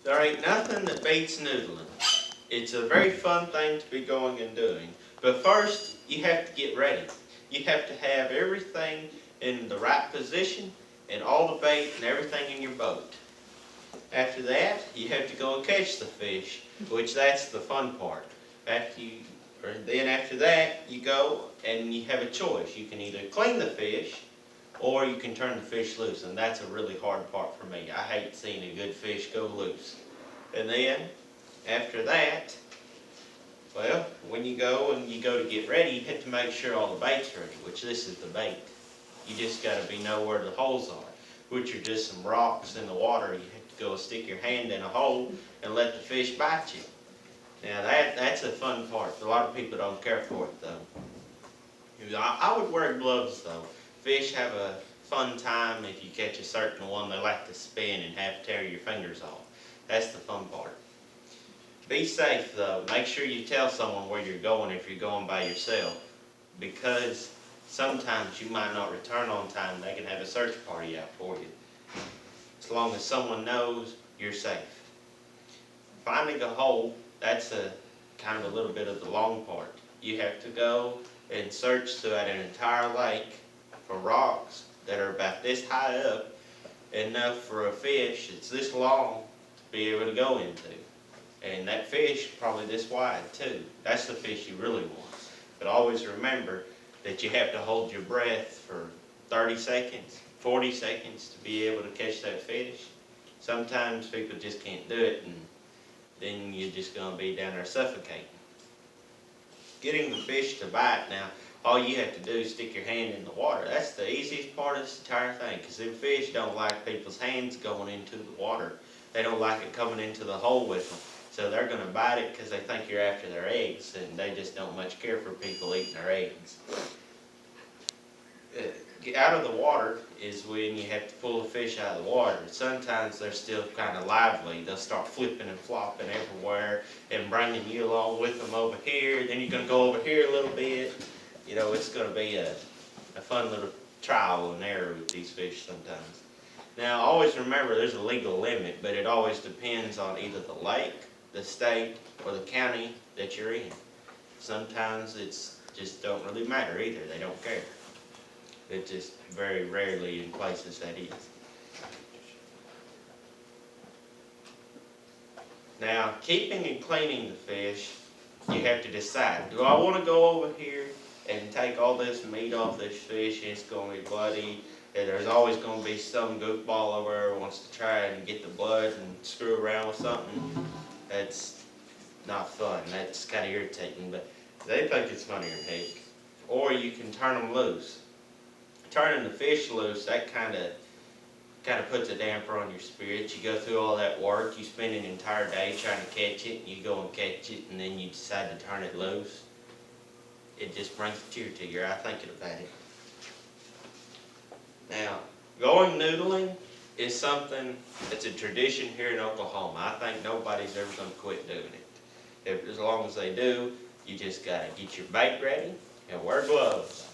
There ain't nothing that beats noodling. It's a very fun thing to be going and doing. But first, you have to get ready. You have to have everything in the right position and all the bait and everything in your boat. After that, you have to go and catch the fish, which that's the fun part. After that, you go and you have a choice. You can either clean the fish or you can turn the fish loose, and that's a really hard part for me. I hate seeing a good fish go loose. And then, after that, well, when you go to get ready, you have to make sure all the bait's ready, which this is the bait. You just got to know where the holes are, which are just some rocks in the water. You have to go stick your hand in a hole and let the fish bite you. Now that's a fun part. A lot of people don't care for it though. I would wear gloves though. Fish have a fun time if you catch a certain one. They like to spin and half tear your fingers off. That's the fun part. Be safe though. Make sure you tell someone where you're going if you're going by yourself, because sometimes you might not return on time. They can have a search party out for you. As long as someone knows, you're safe. Finding a hole, that's a kind of a little bit of the long part. You have to go and search throughout an entire lake for rocks that are about this high up, enough for a fish that's this long to be able to go into. And that fish probably this wide too. That's the fish you really want. But always remember that you have to hold your breath for 30 seconds, 40 seconds to be able to catch that fish. Sometimes people just can't do it, and then you're just going to be down there suffocating. Getting the fish to bite now, all you have to do is stick your hand in the water. That's the easiest part of this entire thing, because them fish don't like people's hands going into the water. They don't like it coming into the hole with them. So they're going to bite it because they think you're after their eggs, and they just don't much care for people eating their eggs. Get out of the water is when you have to pull the fish out of the water. Sometimes they're still kind of lively. They'll start flipping and flopping everywhere and bringing you along with them over here. Then you're going to go over here a little bit. You know, it's going to be a fun little trial and error with these fish sometimes. Now, always remember there's a legal limit, but it always depends on either the lake, the state, or the county that you're in. Sometimes it's just don't really matter either. They don't care. It's just very rarely in places that is. Now, keeping and cleaning the fish, you have to decide, do I want to go over here and take all this meat off this fish and it's going to be bloody? And there's always going to be some goofball over there who wants to try and get the blood and screw around with something. That's not fun. That's kind of irritating, but they think it's funnier than heck. Or you can turn them loose. Turning the fish loose, that kind of puts a damper on your spirits. You go through all that work, you spend an entire day trying to catch it, and you go and catch it, and then you decide to turn it loose. It just brings a tear to your eye thinking about it. Now, going noodling is something that's a tradition here in Oklahoma. I think nobody's ever going to quit doing it. As long as they do, you just got to get your bait ready and wear gloves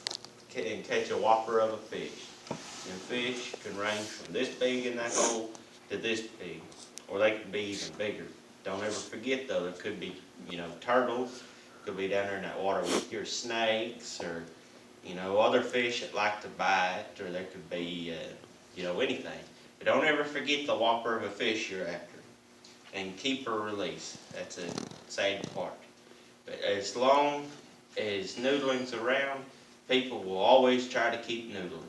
and catch a whopper of a fish. And fish can range from this big in that hole to this big, or they can be even bigger. Don't ever forget though, there could be, turtles, could be down there in that water with your snakes, or, other fish that like to bite, or there could be, anything. But don't ever forget the whopper of a fish you're after. And keep or release. That's a sad part. But as long as noodling's around, people will always try to keep noodling.